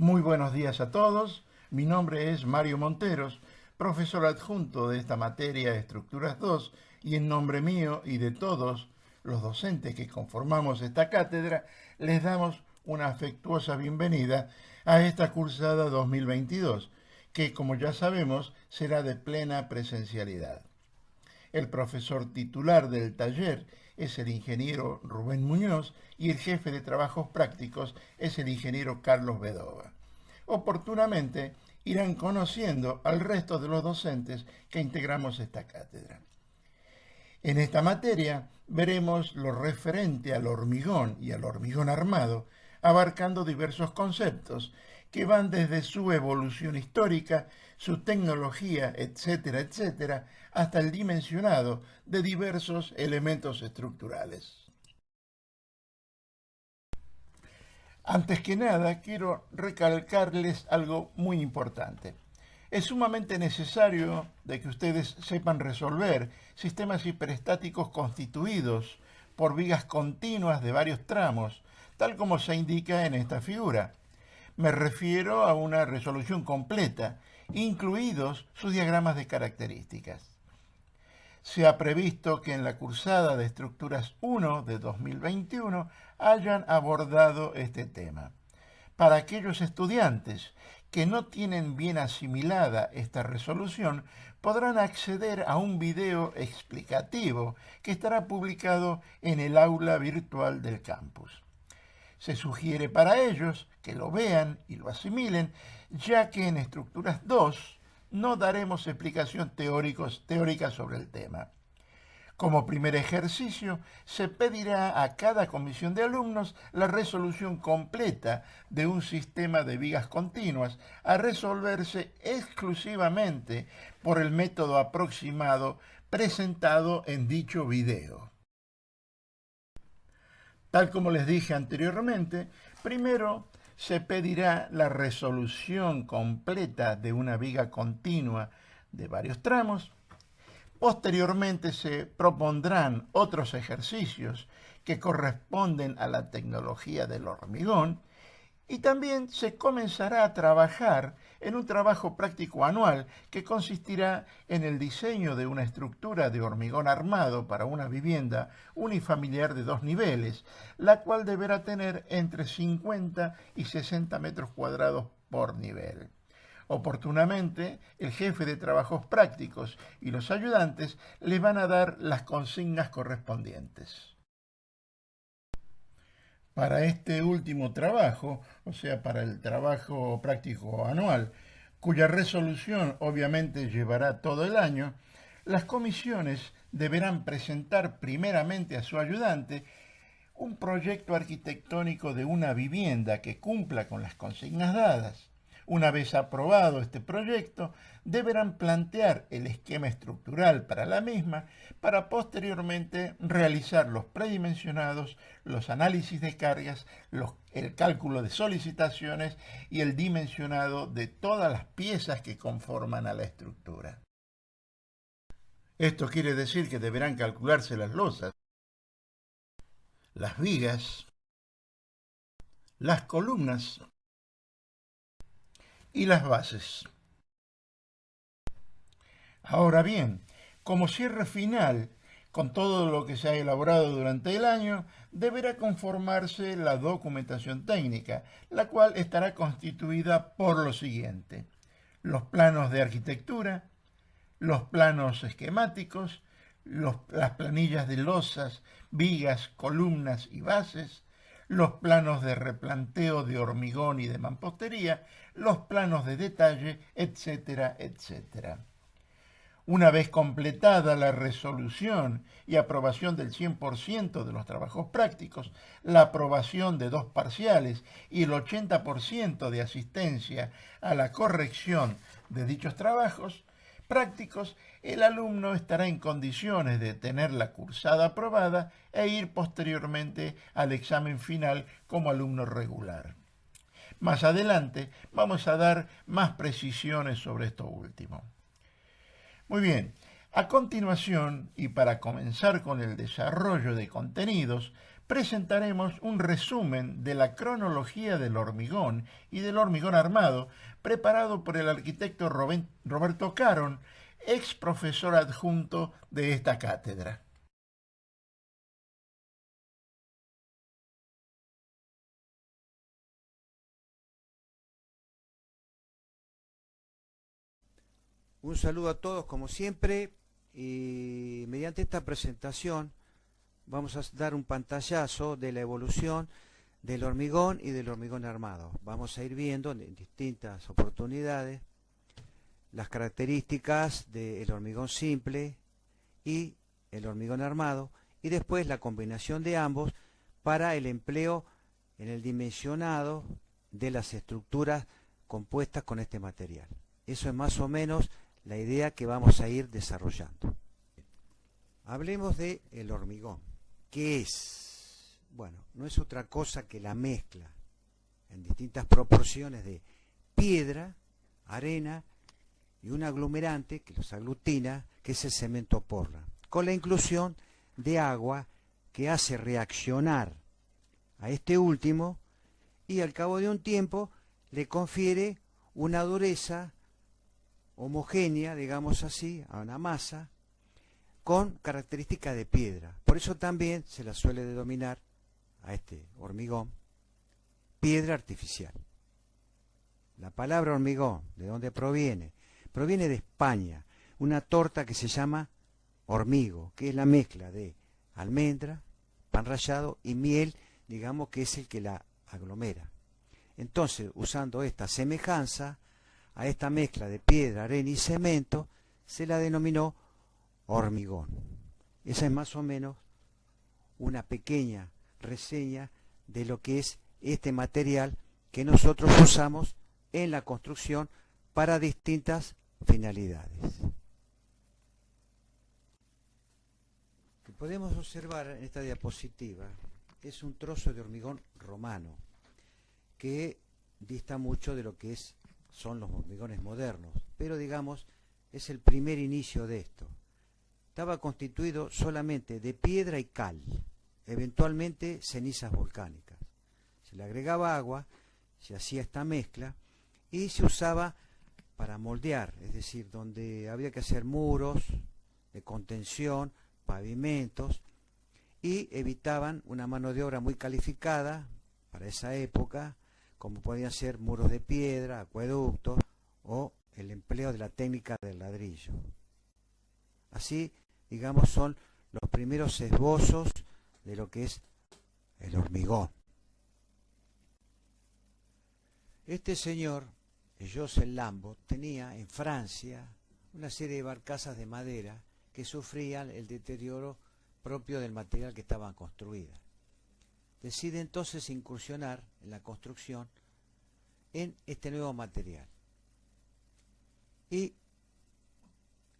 Muy buenos días a todos. Mi nombre es Mario Monteros, profesor adjunto de esta materia Estructuras 2, y en nombre mío y de todos los docentes que conformamos esta cátedra, les damos una afectuosa bienvenida a esta cursada 2022, que como ya sabemos será de plena presencialidad. El profesor titular del taller es el ingeniero Rubén Muñoz y el jefe de trabajos prácticos es el ingeniero Carlos Bedova. Oportunamente irán conociendo al resto de los docentes que integramos esta cátedra. En esta materia veremos lo referente al hormigón y al hormigón armado, abarcando diversos conceptos que van desde su evolución histórica, su tecnología, etcétera, etcétera, hasta el dimensionado de diversos elementos estructurales. Antes que nada, quiero recalcarles algo muy importante. Es sumamente necesario de que ustedes sepan resolver sistemas hiperestáticos constituidos por vigas continuas de varios tramos, tal como se indica en esta figura. Me refiero a una resolución completa, incluidos sus diagramas de características. Se ha previsto que en la cursada de Estructuras 1 de 2021 hayan abordado este tema. Para aquellos estudiantes que no tienen bien asimilada esta resolución, podrán acceder a un video explicativo que estará publicado en el aula virtual del campus. Se sugiere para ellos que lo vean y lo asimilen, ya que en Estructuras 2 no daremos explicación teórica sobre el tema. Como primer ejercicio, se pedirá a cada comisión de alumnos la resolución completa de un sistema de vigas continuas a resolverse exclusivamente por el método aproximado presentado en dicho video. Tal como les dije anteriormente, primero se pedirá la resolución completa de una viga continua de varios tramos. Posteriormente se propondrán otros ejercicios que corresponden a la tecnología del hormigón y también se comenzará a trabajar en un trabajo práctico anual que consistirá en el diseño de una estructura de hormigón armado para una vivienda unifamiliar de 2 niveles, la cual deberá tener entre 50 y 60 metros cuadrados por nivel. Oportunamente, el jefe de trabajos prácticos y los ayudantes les van a dar las consignas correspondientes. Para este último trabajo, o sea, para el trabajo práctico anual, cuya resolución obviamente llevará todo el año, las comisiones deberán presentar primeramente a su ayudante un proyecto arquitectónico de una vivienda que cumpla con las consignas dadas. Una vez aprobado este proyecto, deberán plantear el esquema estructural para la misma para posteriormente realizar los predimensionados, los análisis de cargas, el cálculo de solicitaciones y el dimensionado de todas las piezas que conforman a la estructura. Esto quiere decir que deberán calcularse las losas, las vigas, las columnas y las bases. Ahora bien, como cierre final, con todo lo que se ha elaborado durante el año, deberá conformarse la documentación técnica, la cual estará constituida por lo siguiente: los planos de arquitectura, los planos esquemáticos, las planillas de losas, vigas, columnas y bases, los planos de replanteo de hormigón y de mampostería, los planos de detalle, etcétera, etcétera. Una vez completada la resolución y aprobación del 100% de los trabajos prácticos, la aprobación de 2 parciales y el 80% de asistencia a la corrección de dichos trabajos prácticos, el alumno estará en condiciones de tener la cursada aprobada e ir posteriormente al examen final como alumno regular. Más adelante vamos a dar más precisiones sobre esto último. Muy bien, a continuación, y para comenzar con el desarrollo de contenidos, presentaremos un resumen de la cronología del hormigón y del hormigón armado, preparado por el arquitecto Roberto Caron, ex profesor adjunto de esta cátedra. Un saludo a todos como siempre y mediante esta presentación vamos a dar un pantallazo de la evolución del hormigón y del hormigón armado. Vamos a ir viendo en distintas oportunidades las características del hormigón simple y el hormigón armado y después la combinación de ambos para el empleo en el dimensionado de las estructuras compuestas con este material. Eso es más o menos la idea que vamos a ir desarrollando. Hablemos de el hormigón. ¿Qué es? Bueno, no es otra cosa que la mezcla en distintas proporciones de piedra, arena y un aglomerante que los aglutina, que es el cemento Portland, con la inclusión de agua que hace reaccionar a este último y al cabo de un tiempo le confiere una dureza homogénea, digamos así, a una masa con características de piedra. Por eso también se la suele denominar a este hormigón piedra artificial. La palabra hormigón, ¿de dónde proviene? Proviene de España, una torta que se llama hormigo, que es la mezcla de almendra, pan rallado y miel, digamos que es el que la aglomera. Entonces, usando esta semejanza a esta mezcla de piedra, arena y cemento, se la denominó hormigón. Esa es más o menos una pequeña reseña de lo que es este material que nosotros usamos en la construcción para distintas finalidades. Lo que podemos observar en esta diapositiva es un trozo de hormigón romano que dista mucho de lo que son los hormigones modernos, pero digamos es el primer inicio de esto. Estaba constituido solamente de piedra y cal, eventualmente cenizas volcánicas. Se le agregaba agua, se hacía esta mezcla y se usaba para moldear, es decir, donde había que hacer muros de contención, pavimentos, y evitaban una mano de obra muy calificada para esa época, como podían ser muros de piedra, acueductos o el empleo de la técnica del ladrillo. Así, digamos, son los primeros esbozos de lo que es el hormigón. Este señor, Joseph Lambot, tenía en Francia una serie de barcazas de madera que sufrían el deterioro propio del material que estaban construidas. Decide entonces incursionar en la construcción en este nuevo material y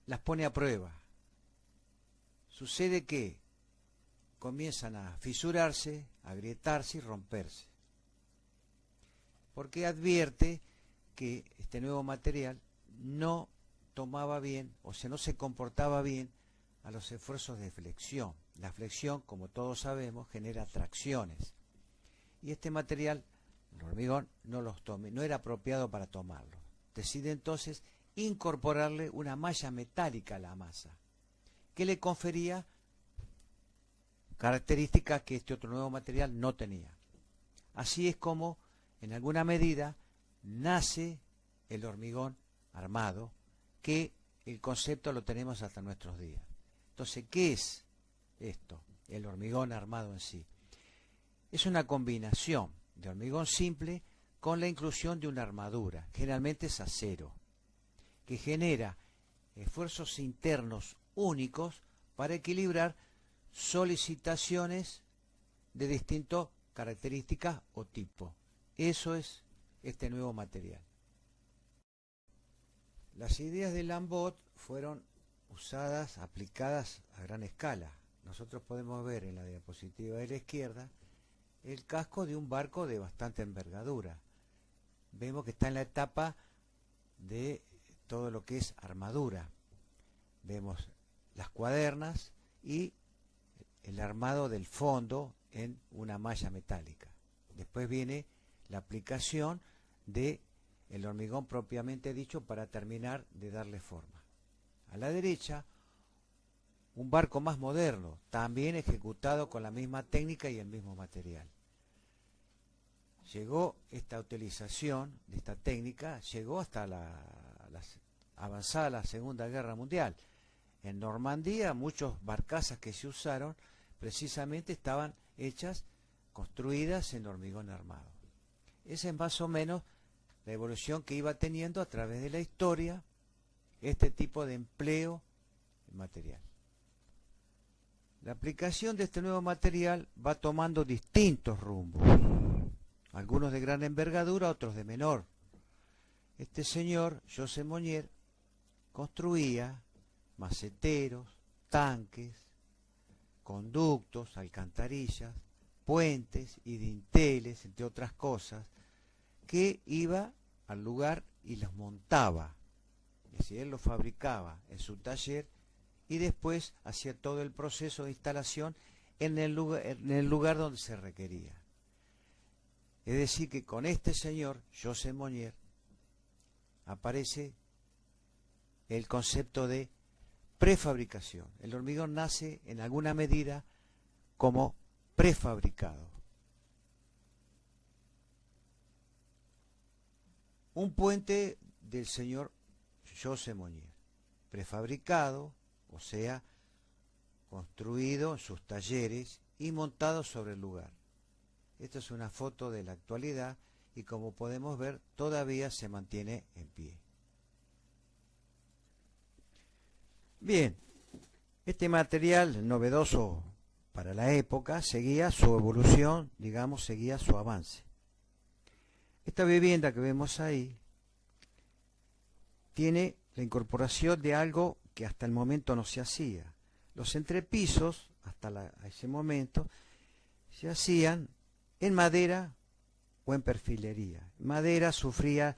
las pone a prueba. Sucede que comienzan a fisurarse, a agrietarse y romperse, porque advierte que este nuevo material no tomaba bien, o sea, no se comportaba bien a los esfuerzos de flexión. La flexión, como todos sabemos, genera tracciones. Y este material, el hormigón, no era apropiado para tomarlo. Decide entonces incorporarle una malla metálica a la masa, que le confería características que este otro nuevo material no tenía. Así es como, en alguna medida, nace el hormigón armado, que el concepto lo tenemos hasta nuestros días. Entonces, ¿qué es esto? El hormigón armado en sí. Es una combinación de hormigón simple con la inclusión de una armadura, generalmente es acero, que genera esfuerzos internos únicos para equilibrar solicitaciones de distintas características o tipo. Eso es este nuevo material. Las ideas de Lambot fueron usadas, aplicadas a gran escala. Nosotros podemos ver en la diapositiva de la izquierda el casco de un barco de bastante envergadura. Vemos que está en la etapa de todo lo que es armadura. Vemos las cuadernas y el armado del fondo en una malla metálica. Después viene la aplicación de el hormigón propiamente dicho para terminar de darle forma. A la derecha, un barco más moderno, también ejecutado con la misma técnica y el mismo material. Llegó esta utilización de esta técnica, llegó hasta avanzada la Segunda Guerra Mundial. En Normandía, muchas barcazas que se usaron precisamente estaban hechas, construidas en hormigón armado. Esa es más o menos la evolución que iba teniendo a través de la historia este tipo de empleo material. La aplicación de este nuevo material va tomando distintos rumbos, algunos de gran envergadura, otros de menor. Este señor, José Monnier, construía maceteros, tanques, conductos, alcantarillas, puentes y dinteles, entre otras cosas, que iba al lugar y los montaba. Es decir, él los fabricaba en su taller y después hacía todo el proceso de instalación en el lugar donde se requería. Es decir, que con este señor, José Monnier, aparece el concepto de prefabricación. El hormigón nace en alguna medida como prefabricado. Un puente del señor José Monnier, prefabricado, o sea, construido en sus talleres y montado sobre el lugar. Esta es una foto de la actualidad y como podemos ver todavía se mantiene en pie. Bien, este material novedoso para la época seguía su evolución, digamos, seguía su avance. Esta vivienda que vemos ahí tiene la incorporación de algo que hasta el momento no se hacía. Los entrepisos, hasta ese momento, se hacían en madera o en perfilería. Madera sufría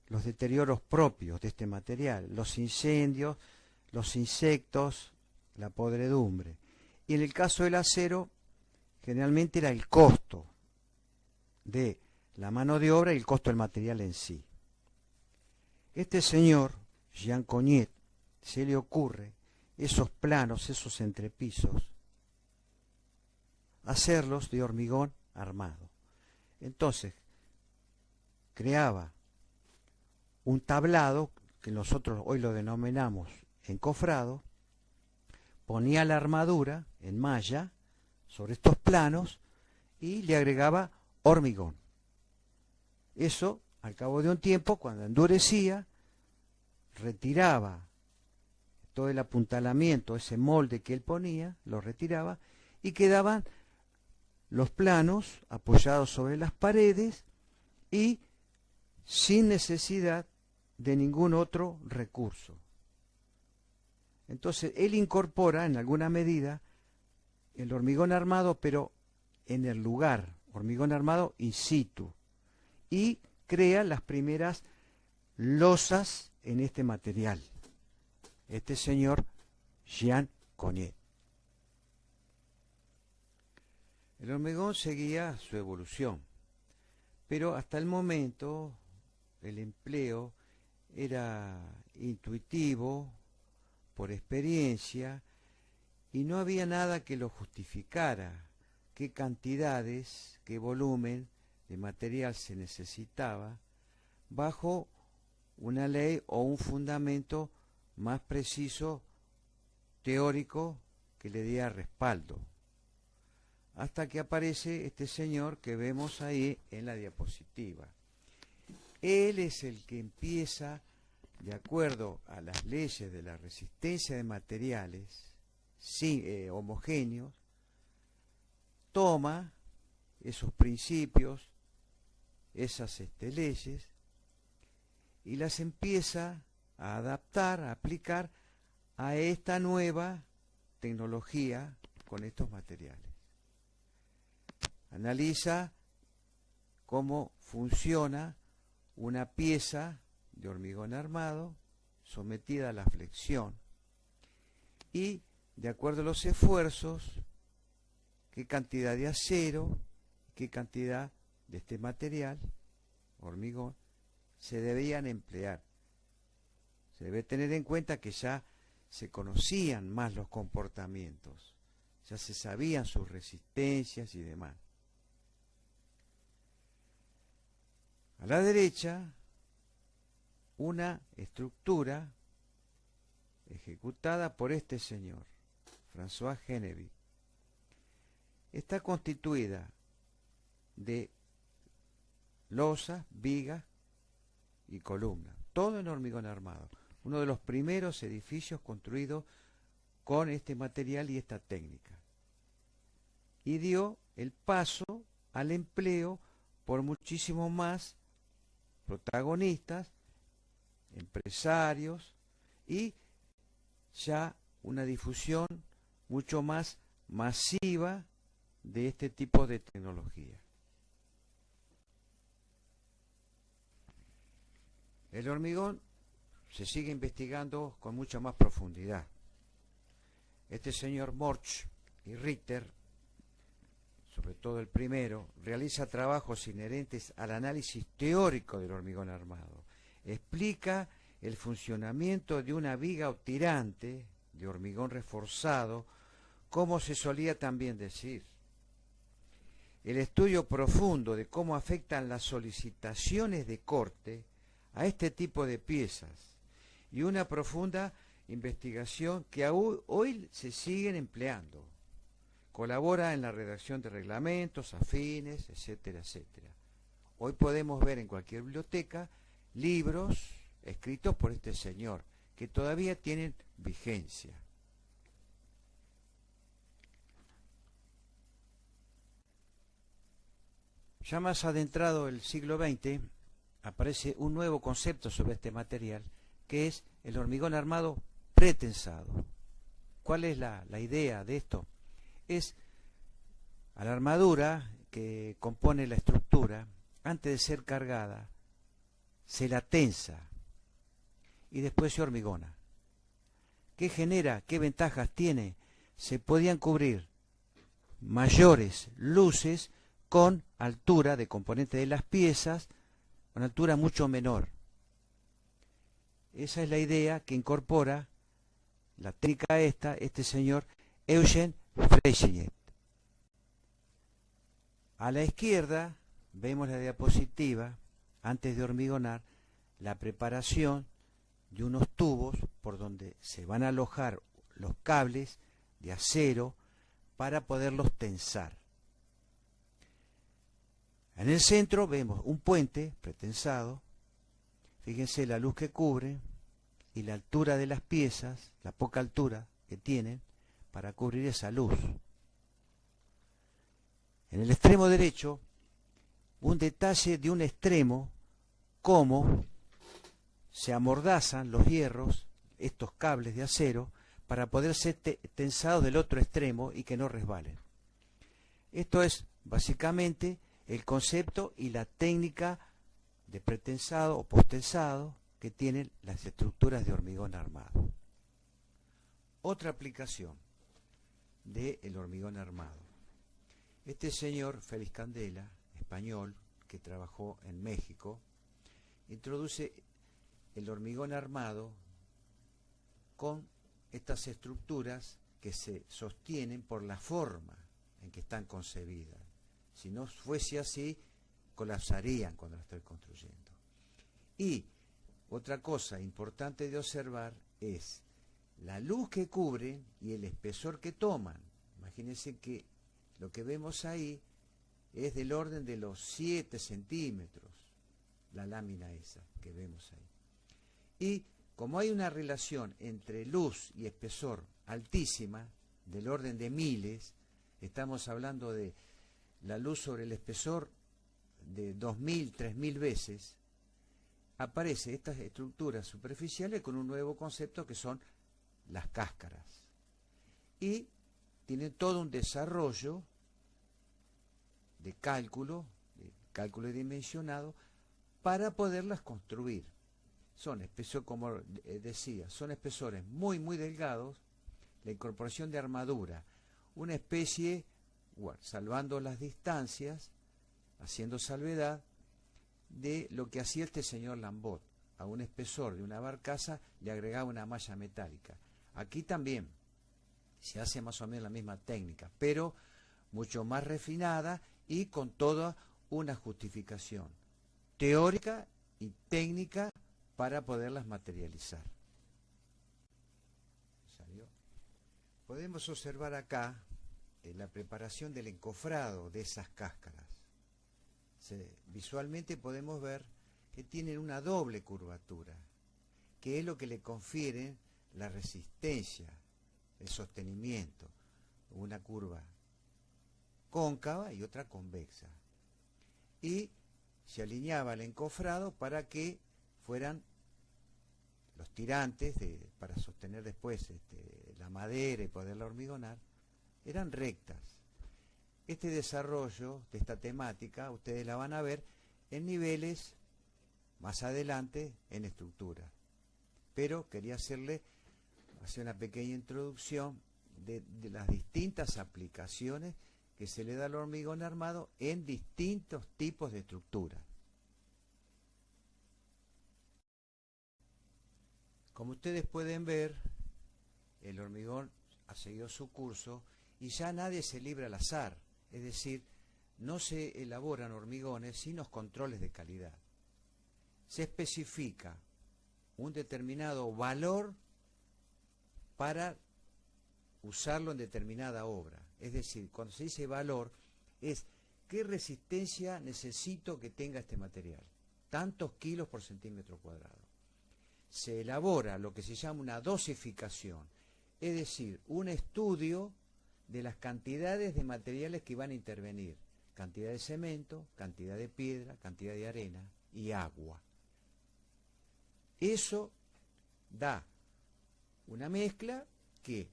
los deterioros propios de este material, los incendios, los insectos, la podredumbre. Y en el caso del acero, generalmente era el costo de la mano de obra y el costo del material en sí. Este señor, Jean Cogniet, se le ocurre esos planos, esos entrepisos, hacerlos de hormigón armado. Entonces, creaba un tablado, que nosotros hoy lo denominamos encofrado, ponía la armadura en malla sobre estos planos y le agregaba hormigón. Eso, al cabo de un tiempo, cuando endurecía, retiraba todo el apuntalamiento, ese molde que él ponía, lo retiraba y quedaban los planos apoyados sobre las paredes y sin necesidad de ningún otro recurso. Entonces él incorpora en alguna medida el hormigón armado, pero en el lugar, hormigón armado in situ, y crea las primeras losas en este material. Este señor Jean Cogniet. El hormigón seguía su evolución, pero hasta el momento el empleo era intuitivo, por experiencia, y no había nada que lo justificara, qué cantidades, qué volumen de material se necesitaba, bajo una ley o un fundamento más preciso, teórico, que le diera respaldo. Hasta que aparece este señor que vemos ahí en la diapositiva. Él es el que empieza, de acuerdo a las leyes de la resistencia de materiales homogéneos, toma esos principios, esas leyes, y las empieza a adaptar, a aplicar a esta nueva tecnología con estos materiales. Analiza cómo funciona una pieza de hormigón armado sometida a la flexión y, de acuerdo a los esfuerzos qué cantidad de acero, qué cantidad de este material, hormigón, se debían emplear. Se debe tener en cuenta que ya se conocían más los comportamientos, ya se sabían sus resistencias y demás. A la derecha, una estructura ejecutada por este señor, François Genevieve. Está constituida de losas, vigas y columnas, todo en hormigón armado. Uno de los primeros edificios construidos con este material y esta técnica. Y dio el paso al empleo por muchísimo más protagonistas, empresarios y ya una difusión mucho más masiva de este tipo de tecnología. El hormigón se sigue investigando con mucha más profundidad. Este señor Morch y Richter, sobre todo el primero, realiza trabajos inherentes al análisis teórico del hormigón armado. Explica el funcionamiento de una viga o tirante de hormigón reforzado, como se solía también decir. El estudio profundo de cómo afectan las solicitaciones de corte a este tipo de piezas y una profunda investigación que aún hoy se siguen empleando. Colabora en la redacción de reglamentos, afines, etcétera, etcétera. Hoy podemos ver en cualquier biblioteca libros escritos por este señor, que todavía tienen vigencia. Ya más adentrado el siglo XX, aparece un nuevo concepto sobre este material, que es el hormigón armado pretensado. ¿Cuál es la idea de esto? Es a la armadura que compone la estructura, antes de ser cargada, se la tensa y después se hormigona. ¿Qué genera? ¿Qué ventajas tiene? Se podían cubrir mayores luces con altura de componente de las piezas, con altura mucho menor. Esa es la idea que incorpora la técnica este señor Eugène Freyssinet. A la izquierda vemos la diapositiva, antes de hormigonar, la preparación de unos tubos por donde se van a alojar los cables de acero para poderlos tensar. En el centro vemos un puente pretensado. Fíjense la luz que cubre y la altura de las piezas, la poca altura que tienen para cubrir esa luz. En el extremo derecho, un detalle de un extremo, cómo se amordazan los hierros, estos cables de acero, para poder ser tensados del otro extremo y que no resbalen. Esto es básicamente el concepto y la técnica de pretensado o posttensado que tienen las estructuras de hormigón armado. Otra aplicación del hormigón armado. Este señor Félix Candela, español, que trabajó en México, introduce el hormigón armado con estas estructuras que se sostienen por la forma en que están concebidas. Si no fuese así, colapsarían cuando la estoy construyendo. Y otra cosa importante de observar es la luz que cubren y el espesor que toman. Imagínense que lo que vemos ahí es del orden de los 7 centímetros, la lámina esa que vemos ahí. Y como hay una relación entre luz y espesor altísima, del orden de miles, estamos hablando de la luz sobre el espesor de 2000, 3000 veces, aparecen estas estructuras superficiales con un nuevo concepto que son las cáscaras. Y tienen todo un desarrollo de cálculo dimensionado para poderlas construir. Son espesores, como decía, son espesores muy, muy delgados, la incorporación de armadura, una especie bueno, salvando las distancias, haciendo salvedad de lo que hacía este señor Lambot. A un espesor de una barcaza le agregaba una malla metálica. Aquí también se hace más o menos la misma técnica, pero mucho más refinada y con toda una justificación teórica y técnica para poderlas materializar. ¿Salió? Podemos observar acá la preparación del encofrado de esas cáscaras. Visualmente podemos ver que tienen una doble curvatura, que es lo que le confiere la resistencia, el sostenimiento, una curva cóncava y otra convexa. Y se alineaba el encofrado para que fueran los tirantes para sostener después la madera y poderla hormigonar, eran rectas. Este desarrollo de esta temática ustedes la van a ver en niveles más adelante en estructura. Pero quería hacer una pequeña introducción de las distintas aplicaciones que se le da al hormigón armado en distintos tipos de estructura. Como ustedes pueden ver, el hormigón ha seguido su curso y ya nadie se libra al azar, es decir, no se elaboran hormigones sin los controles de calidad. Se especifica un determinado valor para usarlo en determinada obra. Es decir, cuando se dice valor, es qué resistencia necesito que tenga este material. Tantos kilos por centímetro cuadrado. Se elabora lo que se llama una dosificación, es decir, un estudio de las cantidades de materiales que van a intervenir. Cantidad de cemento, cantidad de piedra, cantidad de arena y agua. Eso da una mezcla que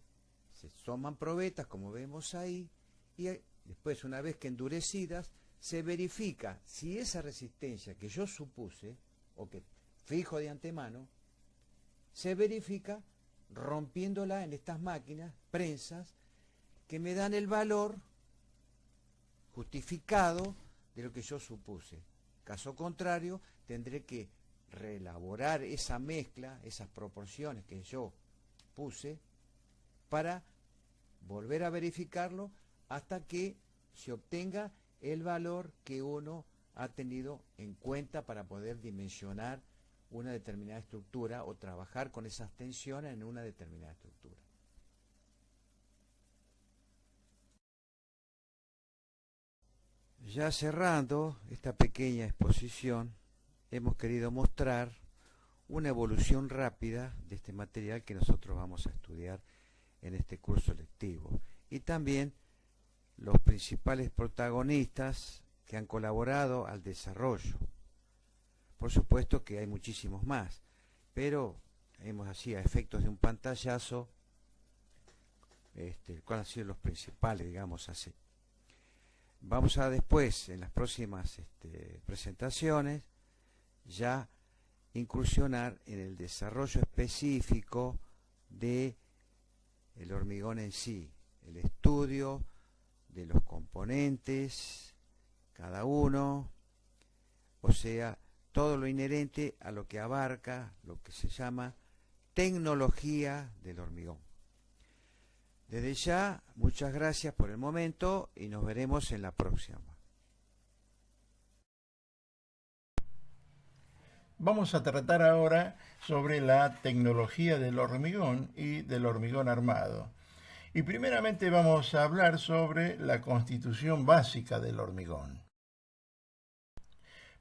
se toman probetas, como vemos ahí, y después, una vez que endurecidas, se verifica si esa resistencia que yo supuse, o que fijo de antemano, se verifica rompiéndola en estas máquinas, prensas, que me dan el valor justificado de lo que yo supuse. Caso contrario, tendré que reelaborar esa mezcla, esas proporciones que yo puse, para volver a verificarlo hasta que se obtenga el valor que uno ha tenido en cuenta para poder dimensionar una determinada estructura o trabajar con esas tensiones en una determinada estructura. Ya cerrando esta pequeña exposición, hemos querido mostrar una evolución rápida de este material que nosotros vamos a estudiar en este curso lectivo, y también los principales protagonistas que han colaborado al desarrollo. Por supuesto que hay muchísimos más, pero hemos así, a efectos de un pantallazo, cuáles han sido los principales, digamos así. Vamos a después, en las próximas presentaciones, ya incursionar en el desarrollo específico de el hormigón en sí, el estudio de los componentes, cada uno, o sea, todo lo inherente a lo que abarca lo que se llama tecnología del hormigón. Desde ya, muchas gracias por el momento y nos veremos en la próxima. Vamos a tratar ahora sobre la tecnología del hormigón y del hormigón armado. Y primeramente vamos a hablar sobre la constitución básica del hormigón.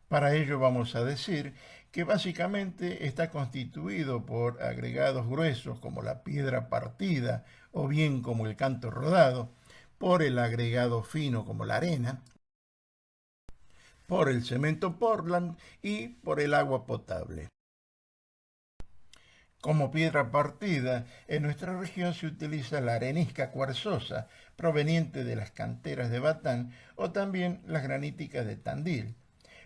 Para ello vamos a decir que básicamente está constituido por agregados gruesos como la piedra partida o bien como el canto rodado, por el agregado fino como la arena, por el cemento Portland y por el agua potable. Como piedra partida, en nuestra región se utiliza la arenisca cuarzosa proveniente de las canteras de Batán o también las graníticas de Tandil,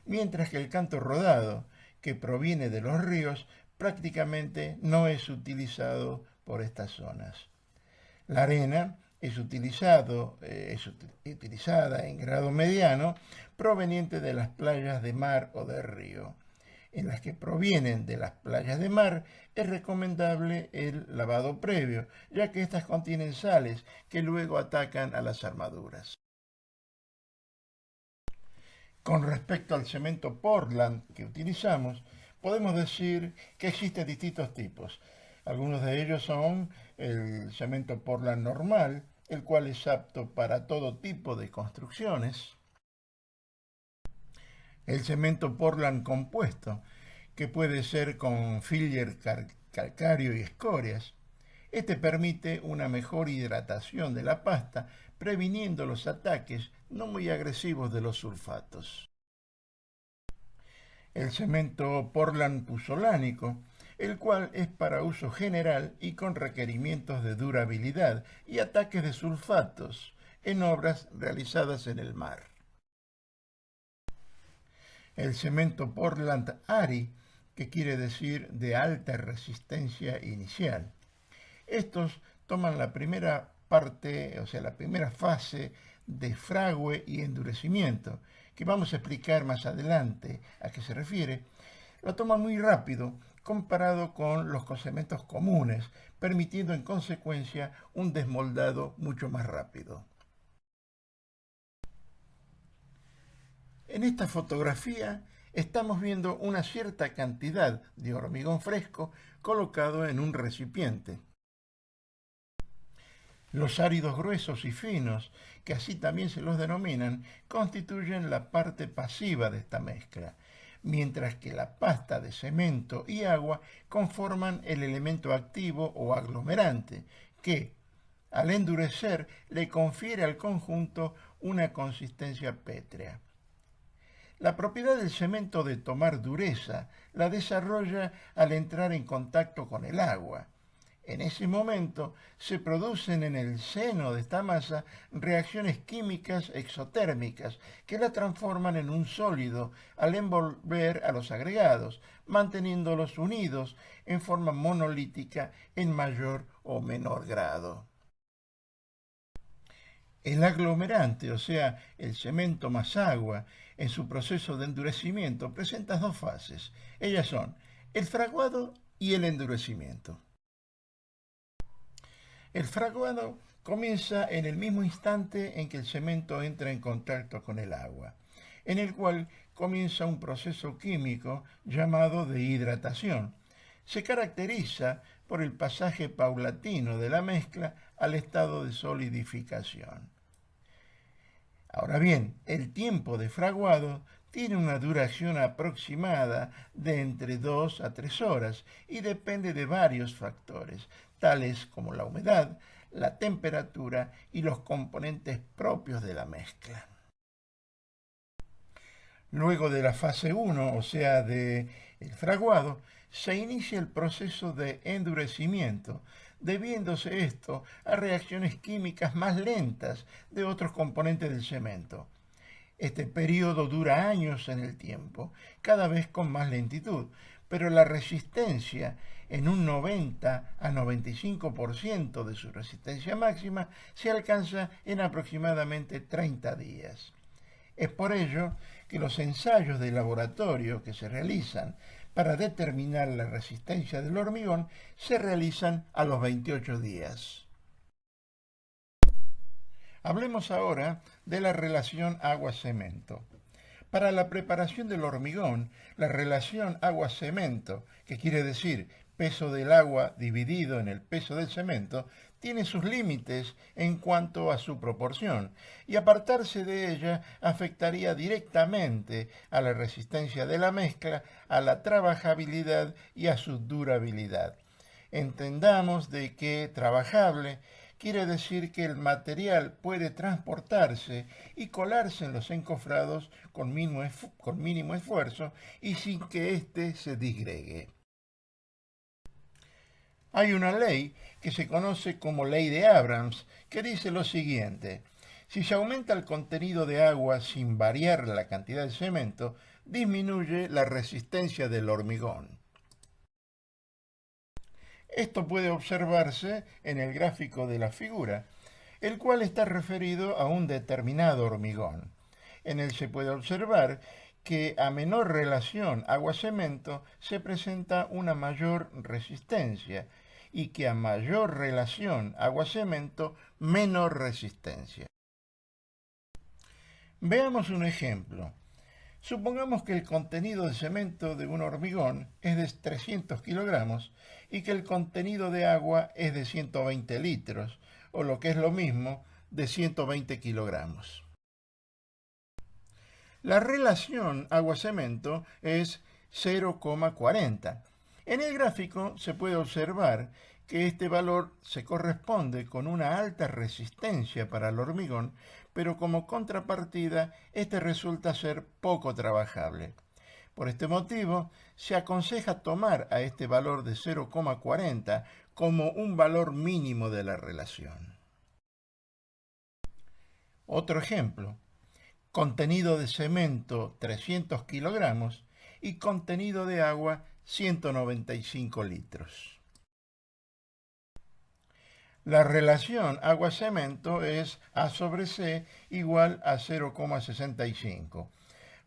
mientras que el canto rodado, que proviene de los ríos, prácticamente no es utilizado por estas zonas. La arena es utilizada en grado mediano proveniente de las playas de mar o de río. En las que provienen de las playas de mar es recomendable el lavado previo, ya que éstas contienen sales que luego atacan a las armaduras. Con respecto al cemento Portland que utilizamos, podemos decir que existen distintos tipos. Algunos de ellos son el cemento Portland normal, el cual es apto para todo tipo de construcciones. El cemento Portland compuesto, que puede ser con filler calcáreo y escorias. Este permite una mejor hidratación de la pasta, previniendo los ataques no muy agresivos de los sulfatos. El cemento Portland puzolánico, el cual es para uso general y con requerimientos de durabilidad y ataques de sulfatos en obras realizadas en el mar. El cemento Portland Ari, que quiere decir de alta resistencia inicial. Estos toman la primera parte, o sea, la primera fase de frague y endurecimiento, que vamos a explicar más adelante a qué se refiere. Lo toman muy rápido comparado con los cementos comunes, permitiendo en consecuencia un desmoldado mucho más rápido. En esta fotografía estamos viendo una cierta cantidad de hormigón fresco colocado en un recipiente. Los áridos gruesos y finos, que así también se los denominan, constituyen la parte pasiva de esta mezcla, mientras que la pasta de cemento y agua conforman el elemento activo o aglomerante, que, al endurecer, le confiere al conjunto una consistencia pétrea. La propiedad del cemento de tomar dureza la desarrolla al entrar en contacto con el agua. En ese momento se producen en el seno de esta masa reacciones químicas exotérmicas que la transforman en un sólido al envolver a los agregados, manteniéndolos unidos en forma monolítica en mayor o menor grado. El aglomerante, o sea, el cemento más agua, en su proceso de endurecimiento presenta dos fases. Ellas son el fraguado y el endurecimiento. El fraguado comienza en el mismo instante en que el cemento entra en contacto con el agua, en el cual comienza un proceso químico llamado de hidratación. Se caracteriza por el pasaje paulatino de la mezcla al estado de solidificación. Ahora bien, el tiempo de fraguado tiene una duración aproximada de entre 2 a 3 horas y depende de varios factores, tales como la humedad, la temperatura y los componentes propios de la mezcla. Luego de la fase 1, o sea, del fraguado, se inicia el proceso de endurecimiento, debiéndose esto a reacciones químicas más lentas de otros componentes del cemento. Este periodo dura años en el tiempo, cada vez con más lentitud, pero la resistencia en un 90 a 95% de su resistencia máxima se alcanza en aproximadamente 30 días. Es por ello que los ensayos de laboratorio que se realizan para determinar la resistencia del hormigón se realizan a los 28 días. Hablemos ahora de la relación agua-cemento. Para la preparación del hormigón, la relación agua-cemento, que quiere decir peso del agua dividido en el peso del cemento, tiene sus límites en cuanto a su proporción, y apartarse de ella afectaría directamente a la resistencia de la mezcla, a la trabajabilidad y a su durabilidad. Entendamos de que trabajable quiere decir que el material puede transportarse y colarse en los encofrados con mínimo esfuerzo y sin que éste se disgregue. Hay una ley que se conoce como ley de Abrams que dice lo siguiente: si se aumenta el contenido de agua sin variar la cantidad de cemento, disminuye la resistencia del hormigón. Esto puede observarse en el gráfico de la figura. el cual está referido a un determinado hormigón. En él se puede observar que a menor relación agua-cemento se presenta una mayor resistencia y que a mayor relación agua-cemento menor resistencia. Veamos un ejemplo. Supongamos que el contenido de cemento de un hormigón es de 300 kilogramos y que el contenido de agua es de 120 litros, o lo que es lo mismo, de 120 kilogramos. La relación agua-cemento es 0,40. En el gráfico se puede observar que este valor se corresponde con una alta resistencia para el hormigón, pero como contrapartida, este resulta ser poco trabajable. Por este motivo, se aconseja tomar a este valor de 0,40 como un valor mínimo de la relación. Otro ejemplo. Contenido de cemento 300 kilogramos y contenido de agua 195 litros. La relación agua-cemento es A sobre C igual a 0,65.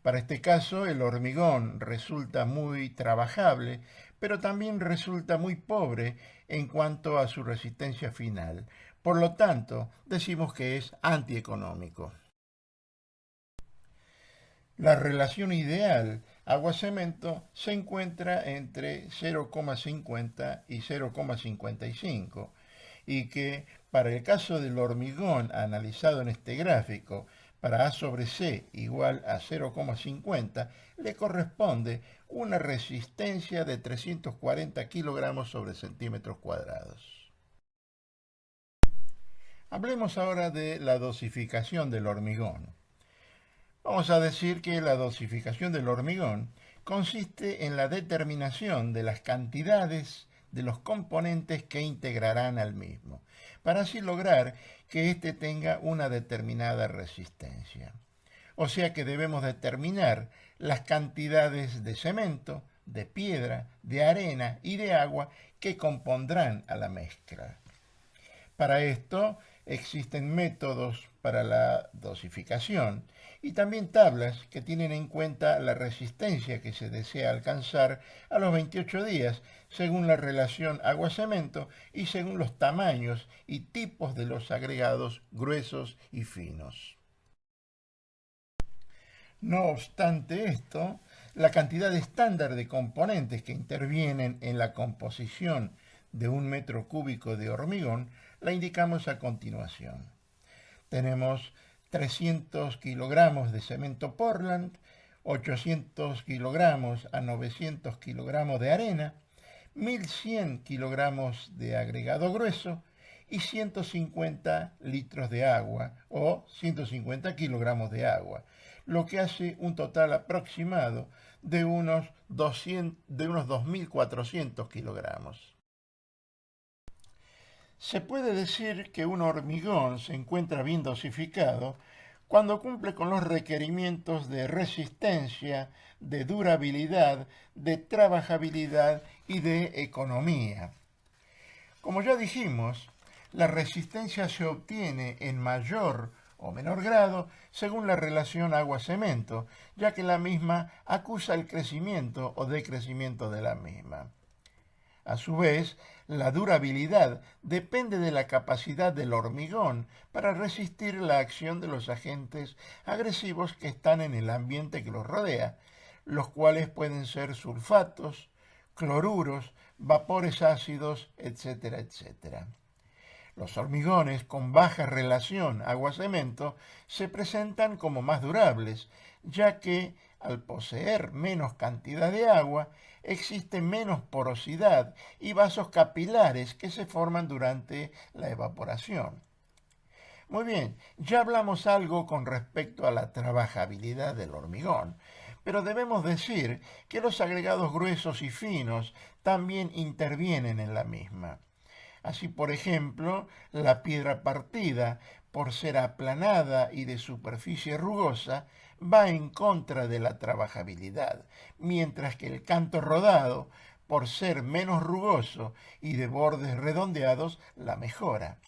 Para este caso, el hormigón resulta muy trabajable, pero también resulta muy pobre en cuanto a su resistencia final. Por lo tanto, decimos que es antieconómico. La relación ideal agua-cemento se encuentra entre 0,50 y 0,55 y que para el caso del hormigón analizado en este gráfico, para A sobre C igual a 0,50, le corresponde una resistencia de 340 kilogramos sobre centímetros cuadrados. Hablemos ahora de la dosificación del hormigón. Vamos a decir que la dosificación del hormigón consiste en la determinación de las cantidades de los componentes que integrarán al mismo, para así lograr que éste tenga una determinada resistencia. O sea que debemos determinar las cantidades de cemento, de piedra, de arena y de agua que compondrán a la mezcla. Para esto existen métodos para la dosificación y también tablas que tienen en cuenta la resistencia que se desea alcanzar a los 28 días según la relación agua-cemento y según los tamaños y tipos de los agregados gruesos y finos. No obstante esto, la cantidad estándar de componentes que intervienen en la composición de un metro cúbico de hormigón la indicamos a continuación. Tenemos 300 kilogramos de cemento Portland, 800 kilogramos a 900 kilogramos de arena, 1100 kilogramos de agregado grueso y 150 litros de agua o 150 kilogramos de agua, lo que hace un total aproximado de unos 2.400 kilogramos. Se puede decir que un hormigón se encuentra bien dosificado cuando cumple con los requerimientos de resistencia, de durabilidad, de trabajabilidad y de economía. Como ya dijimos, la resistencia se obtiene en mayor o menor grado según la relación agua-cemento, ya que la misma acusa el crecimiento o decrecimiento de la misma. A su vez, la durabilidad depende de la capacidad del hormigón para resistir la acción de los agentes agresivos que están en el ambiente que los rodea, los cuales pueden ser sulfatos, cloruros, vapores ácidos, etcétera, etcétera. Los hormigones con baja relación agua-cemento se presentan como más durables, ya que al poseer menos cantidad de agua, existe menos porosidad y vasos capilares que se forman durante la evaporación. Muy bien, ya hablamos algo con respecto a la trabajabilidad del hormigón, pero debemos decir que los agregados gruesos y finos también intervienen en la misma. Así, por ejemplo, la piedra partida, por ser aplanada y de superficie rugosa, va en contra de la trabajabilidad, mientras que el canto rodado, por ser menos rugoso y de bordes redondeados, la mejora.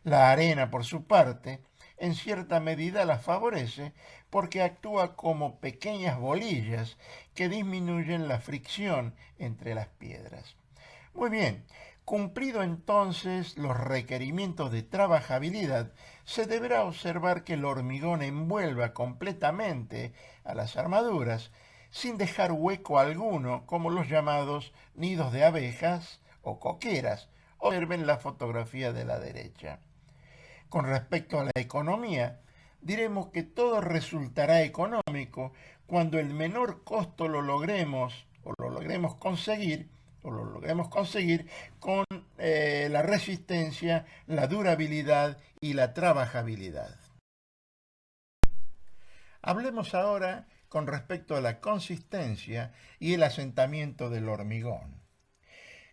La arena, por su parte, en cierta medida la favorece porque actúa como pequeñas bolillas que disminuyen la fricción entre las piedras. Muy bien, cumplido entonces los requerimientos de trabajabilidad, se deberá observar que el hormigón envuelva completamente a las armaduras, sin dejar hueco alguno, como los llamados nidos de abejas o coqueras. Observen la fotografía de la derecha. Con respecto a la economía, diremos que todo resultará económico cuando el menor costo lo logremos conseguir con la resistencia, la durabilidad y la trabajabilidad. Hablemos ahora con respecto a la consistencia y el asentamiento del hormigón.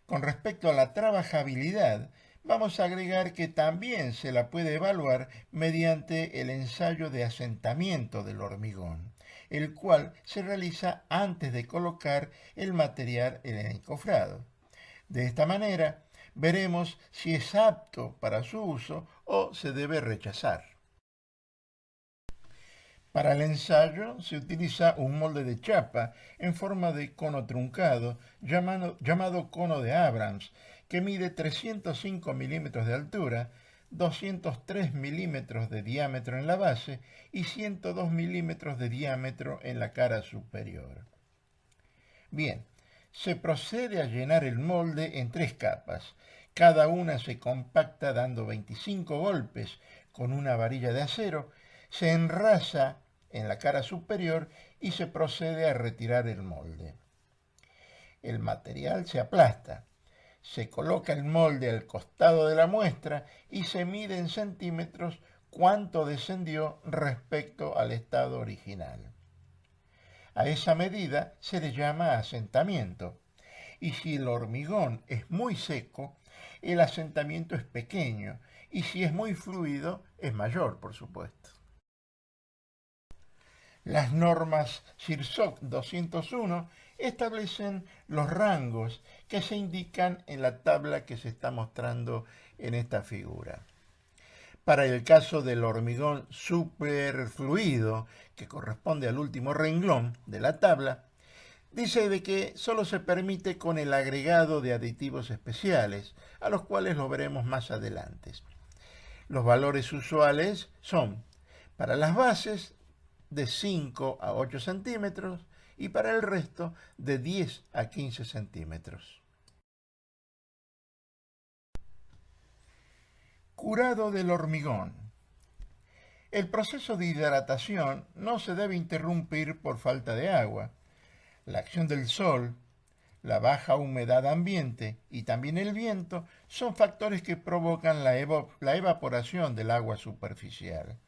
Con respecto a la trabajabilidad, vamos a agregar que también se la puede evaluar mediante el ensayo de asentamiento del hormigón, el cual se realiza antes de colocar el material en el encofrado. De esta manera, veremos si es apto para su uso o se debe rechazar. Para el ensayo se utiliza un molde de chapa en forma de cono truncado llamado cono de Abrams, que mide 305 milímetros de altura, 203 milímetros de diámetro en la base y 102 milímetros de diámetro en la cara superior. Bien, se procede a llenar el molde en 3 capas. Cada una se compacta dando 25 golpes con una varilla de acero, se enrasa en la cara superior y se procede a retirar el molde. El material se aplasta, se coloca el molde al costado de la muestra y se mide en centímetros cuánto descendió respecto al estado original. A esa medida se le llama asentamiento, y si el hormigón es muy seco, el asentamiento es pequeño, y si es muy fluido, es mayor, por supuesto. Las normas SIRSOC 201 establecen los rangos que se indican en la tabla que se está mostrando en esta figura. Para el caso del hormigón superfluido, que corresponde al último renglón de la tabla, dice de que solo se permite con el agregado de aditivos especiales, a los cuales lo veremos más adelante. Los valores usuales son, para las bases, de 5 a 8 centímetros y para el resto de 10 a 15 centímetros. Curado del hormigón. El proceso de hidratación no se debe interrumpir por falta de agua. La acción del sol, la baja humedad ambiente y también el viento son factores que provocan la evaporación del agua superficial.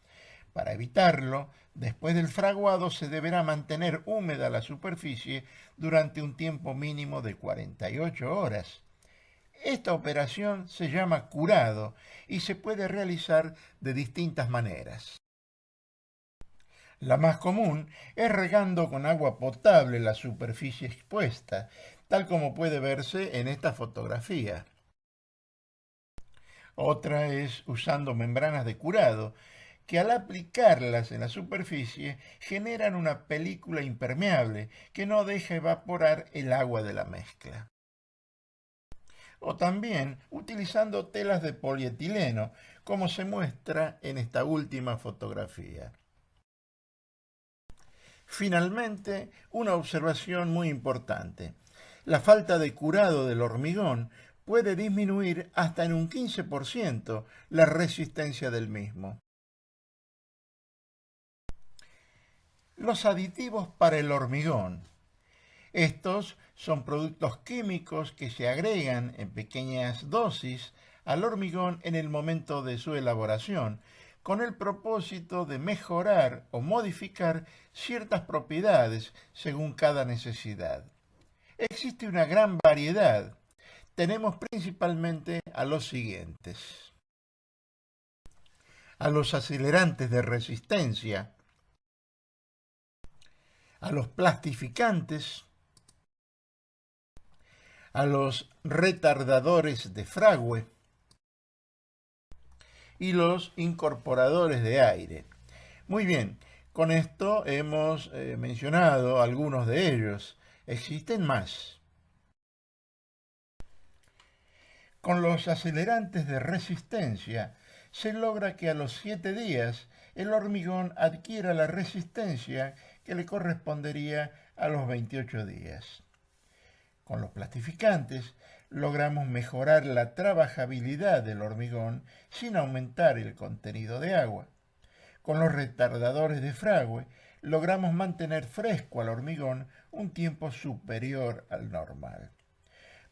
Para evitarlo, después del fraguado se deberá mantener húmeda la superficie durante un tiempo mínimo de 48 horas. Esta operación se llama curado y se puede realizar de distintas maneras. La más común es regando con agua potable la superficie expuesta, tal como puede verse en esta fotografía. Otra es usando membranas de curado, que al aplicarlas en la superficie generan una película impermeable que no deja evaporar el agua de la mezcla. O también utilizando telas de polietileno, como se muestra en esta última fotografía. Finalmente, una observación muy importante. La falta de curado del hormigón puede disminuir hasta en un 15% la resistencia del mismo. Los aditivos para el hormigón. Estos son productos químicos que se agregan en pequeñas dosis al hormigón en el momento de su elaboración, con el propósito de mejorar o modificar ciertas propiedades según cada necesidad. Existe una gran variedad. Tenemos principalmente a los siguientes: a los acelerantes de resistencia, a los plastificantes, a los retardadores de fragüe y los incorporadores de aire. Muy bien, con esto hemos mencionado algunos de ellos. Existen más. Con los acelerantes de resistencia se logra que a los 7 días el hormigón adquiera la resistencia que le correspondería a los 28 días. Con los plastificantes logramos mejorar la trabajabilidad del hormigón sin aumentar el contenido de agua. Con los retardadores de fragua logramos mantener fresco al hormigón un tiempo superior al normal.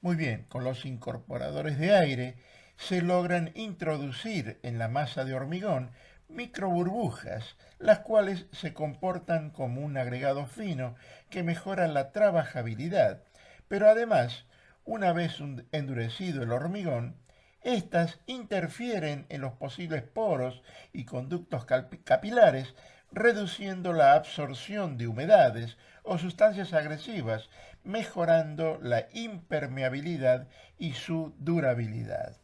Muy bien, con los incorporadores de aire se logran introducir en la masa de hormigón microburbujas, las cuales se comportan como un agregado fino que mejora la trabajabilidad, pero además, una vez endurecido el hormigón, estas interfieren en los posibles poros y conductos capilares, reduciendo la absorción de humedades o sustancias agresivas, mejorando la impermeabilidad y su durabilidad.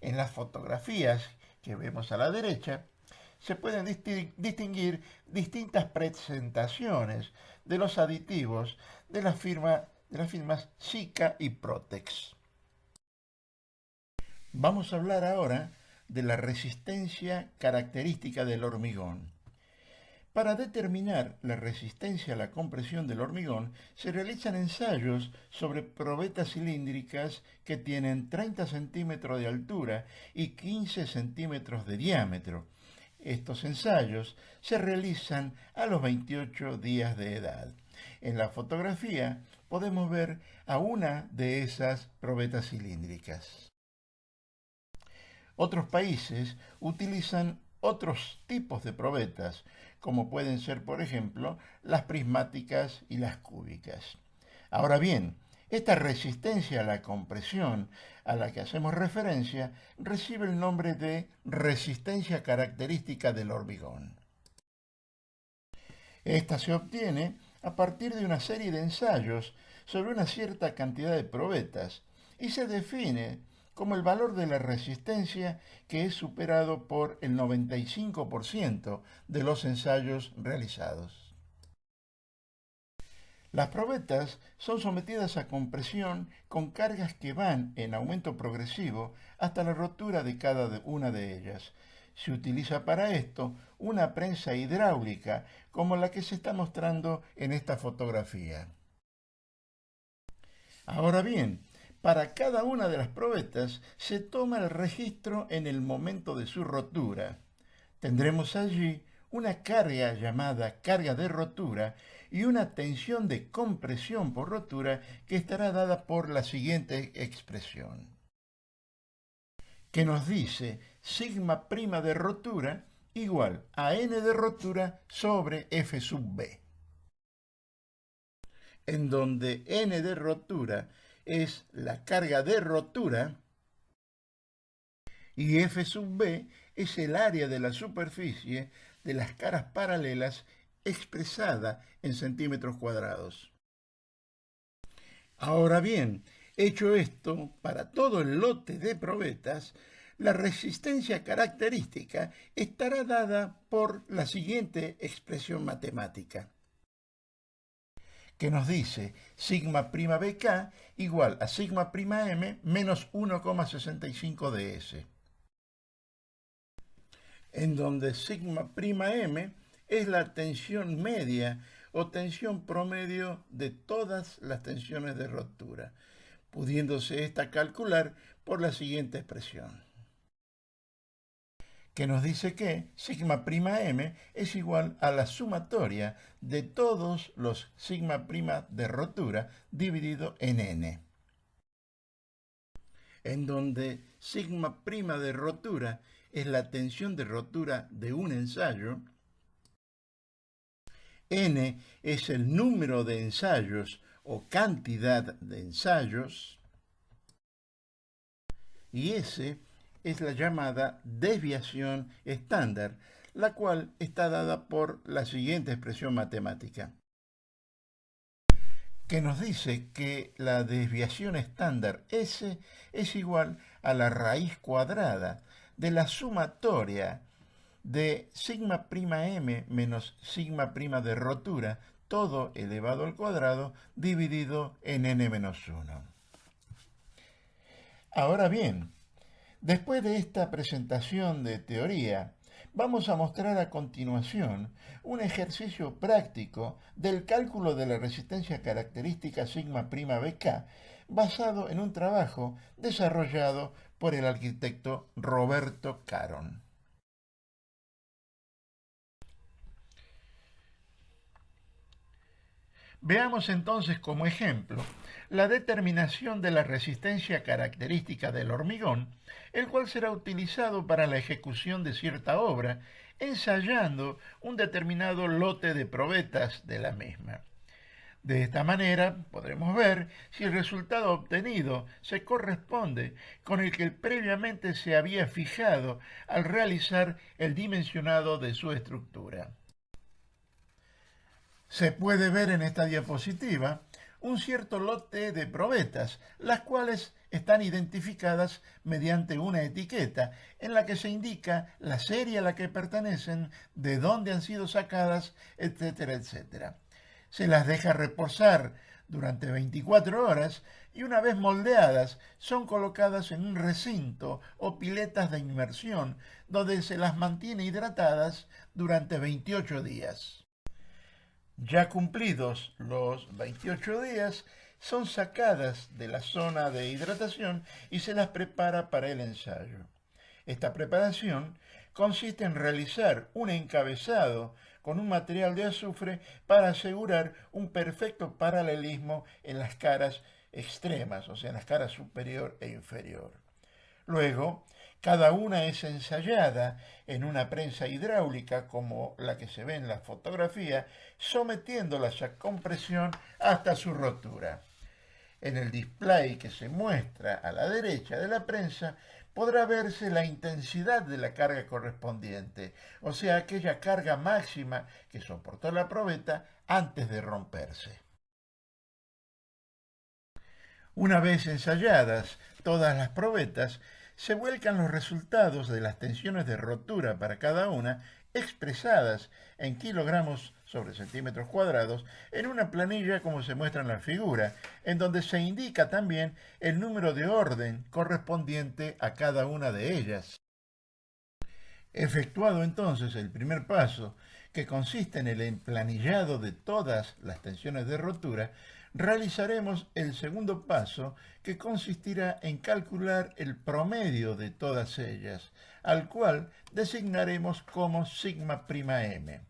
En las fotografías que vemos a la derecha, se pueden distinguir distintas presentaciones de los aditivos de las firmas Sika y Protex. Vamos a hablar ahora de la resistencia característica del hormigón. Para determinar la resistencia a la compresión del hormigón, se realizan ensayos sobre probetas cilíndricas que tienen 30 centímetros de altura y 15 centímetros de diámetro. Estos ensayos se realizan a los 28 días de edad. En la fotografía podemos ver a una de esas probetas cilíndricas. Otros países utilizan otros tipos de probetas, como pueden ser, por ejemplo, las prismáticas y las cúbicas. Ahora bien, esta resistencia a la compresión a la que hacemos referencia recibe el nombre de resistencia característica del hormigón. Esta se obtiene a partir de una serie de ensayos sobre una cierta cantidad de probetas y se define como el valor de la resistencia que es superado por el 95% de los ensayos realizados. Las probetas son sometidas a compresión con cargas que van en aumento progresivo hasta la rotura de cada una de ellas. Se utiliza para esto una prensa hidráulica como la que se está mostrando en esta fotografía. Ahora bien, para cada una de las probetas se toma el registro en el momento de su rotura. Tendremos allí una carga llamada carga de rotura y una tensión de compresión por rotura que estará dada por la siguiente expresión, que nos dice sigma prima de rotura igual a n de rotura sobre F sub b, en donde n de rotura es la carga de rotura y F sub b es el área de la superficie de las caras paralelas expresada en centímetros cuadrados. Ahora bien, hecho esto, para todo el lote de probetas, la resistencia característica estará dada por la siguiente expresión matemática, que nos dice sigma prima bk igual a sigma prima m menos 1,65 ds, en donde sigma prima m es la tensión media o tensión promedio de todas las tensiones de rotura, pudiéndose esta calcular por la siguiente expresión, que nos dice que sigma prima m es igual a la sumatoria de todos los sigma prima de rotura dividido en n, en donde sigma prima de rotura es la tensión de rotura de un ensayo, n es el número de ensayos o cantidad de ensayos, y S es la llamada desviación estándar, la cual está dada por la siguiente expresión matemática, que nos dice que la desviación estándar S es igual a la raíz cuadrada de la sumatoria de sigma prima m menos sigma prima de rotura, todo elevado al cuadrado, dividido en n menos 1. Ahora bien, después de esta presentación de teoría, vamos a mostrar a continuación un ejercicio práctico del cálculo de la resistencia característica sigma prima BK, basado en un trabajo desarrollado por el arquitecto Roberto Caron. Veamos entonces como ejemplo la determinación de la resistencia característica del hormigón, el cual será utilizado para la ejecución de cierta obra, ensayando un determinado lote de probetas de la misma. De esta manera podremos ver si el resultado obtenido se corresponde con el que previamente se había fijado al realizar el dimensionado de su estructura. Se puede ver en esta diapositiva un cierto lote de probetas, las cuales están identificadas mediante una etiqueta en la que se indica la serie a la que pertenecen, de dónde han sido sacadas, etcétera, etcétera. Se las deja reposar durante 24 horas y una vez moldeadas son colocadas en un recinto o piletas de inmersión donde se las mantiene hidratadas durante 28 días. Ya cumplidos los 28 días, son sacadas de la zona de hidratación y se las prepara para el ensayo. Esta preparación consiste en realizar un encabezado con un material de azufre para asegurar un perfecto paralelismo en las caras extremas, o sea, en las caras superior e inferior. Luego, cada una es ensayada en una prensa hidráulica como la que se ve en la fotografía, sometiéndolas a compresión hasta su rotura. En el display que se muestra a la derecha de la prensa podrá verse la intensidad de la carga correspondiente, o sea, aquella carga máxima que soportó la probeta antes de romperse. Una vez ensayadas todas las probetas, se vuelcan los resultados de las tensiones de rotura para cada una, expresadas en kilogramos sobre centímetros cuadrados, en una planilla como se muestra en la figura, en donde se indica también el número de orden correspondiente a cada una de ellas. Efectuado entonces el primer paso, que consiste en el emplanillado de todas las tensiones de rotura, realizaremos el segundo paso, que consistirá en calcular el promedio de todas ellas, al cual designaremos como sigma prima m.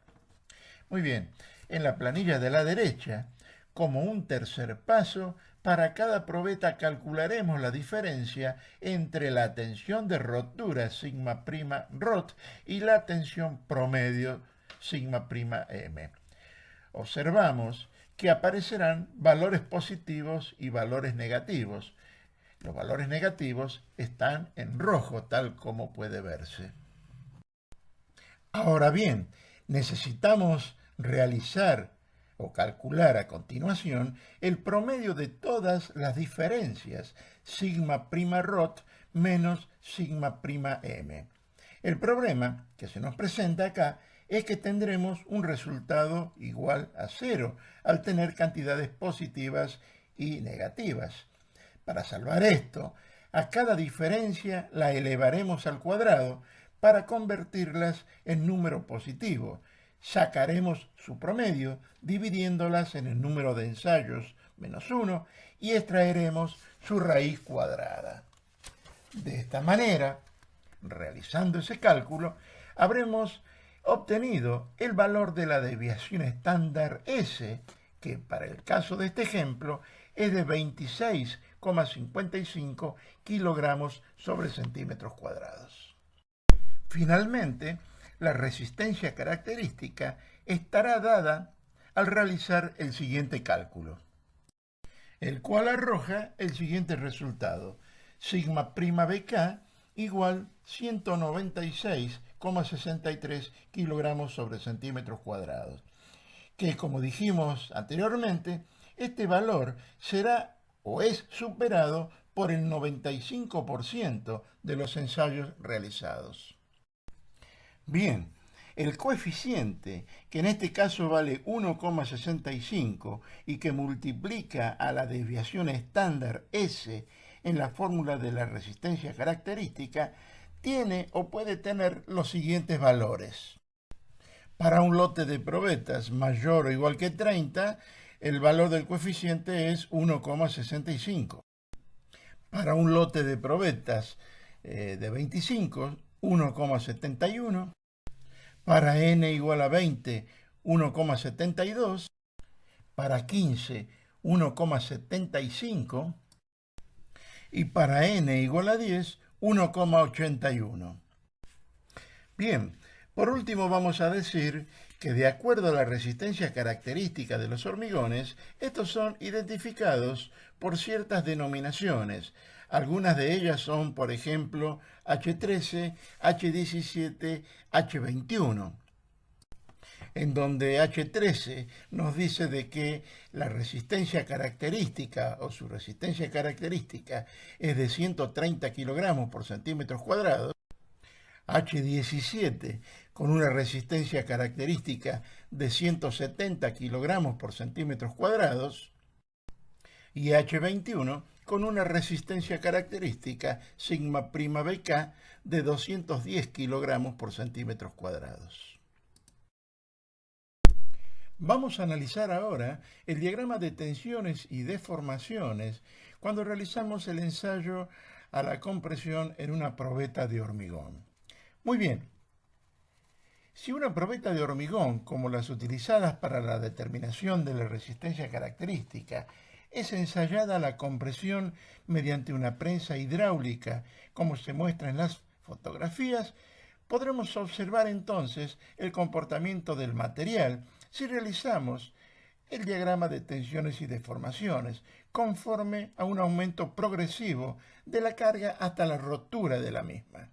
Muy bien, en la planilla de la derecha, como un tercer paso, para cada probeta calcularemos la diferencia entre la tensión de rotura sigma prima rot y la tensión promedio sigma prima m. Observamos que aparecerán valores positivos y valores negativos. Los valores negativos están en rojo, tal como puede verse. Ahora bien, necesitamos realizar o calcular a continuación el promedio de todas las diferencias sigma prima rot menos sigma prima m. El problema que se nos presenta acá es que tendremos un resultado igual a 0 al tener cantidades positivas y negativas. Para salvar esto, a cada diferencia la elevaremos al cuadrado para convertirlas en número positivo. Sacaremos su promedio dividiéndolas en el número de ensayos menos 1 y extraeremos su raíz cuadrada. De esta manera, realizando ese cálculo, habremos obtenido el valor de la desviación estándar S, que para el caso de este ejemplo es de 26,55 kilogramos sobre centímetros cuadrados. Finalmente, la resistencia característica estará dada al realizar el siguiente cálculo, el cual arroja el siguiente resultado: sigma prima BK igual 196,63 kilogramos sobre centímetros cuadrados, que, como dijimos anteriormente, este valor será o es superado por el 95% de los ensayos realizados. Bien, el coeficiente, que en este caso vale 1,65 y que multiplica a la desviación estándar S en la fórmula de la resistencia característica, tiene o puede tener los siguientes valores. Para un lote de probetas mayor o igual que 30, el valor del coeficiente es 1,65. Para un lote de probetas de 25, 1,71. Para n igual a 20, 1,72. Para 15, 1,75. Y para n igual a 10, 1,81. Bien, por último vamos a decir que de acuerdo a la resistencia característica de los hormigones, estos son identificados por ciertas denominaciones. Algunas de ellas son, por ejemplo, H13, H17, H21, en donde H13 nos dice de que la resistencia característica o su resistencia característica es de 130 kilogramos por centímetros cuadrados, H17 con una resistencia característica de 170 kilogramos por centímetros cuadrados y H21 con una resistencia característica sigma prima BK de 210 kilogramos por centímetros cuadrados. Vamos a analizar ahora el diagrama de tensiones y deformaciones cuando realizamos el ensayo a la compresión en una probeta de hormigón. Muy bien, si una probeta de hormigón, como las utilizadas para la determinación de la resistencia característica, es ensayada a la compresión mediante una prensa hidráulica, como se muestra en las fotografías, podremos observar entonces el comportamiento del material si realizamos el diagrama de tensiones y deformaciones, conforme a un aumento progresivo de la carga hasta la rotura de la misma.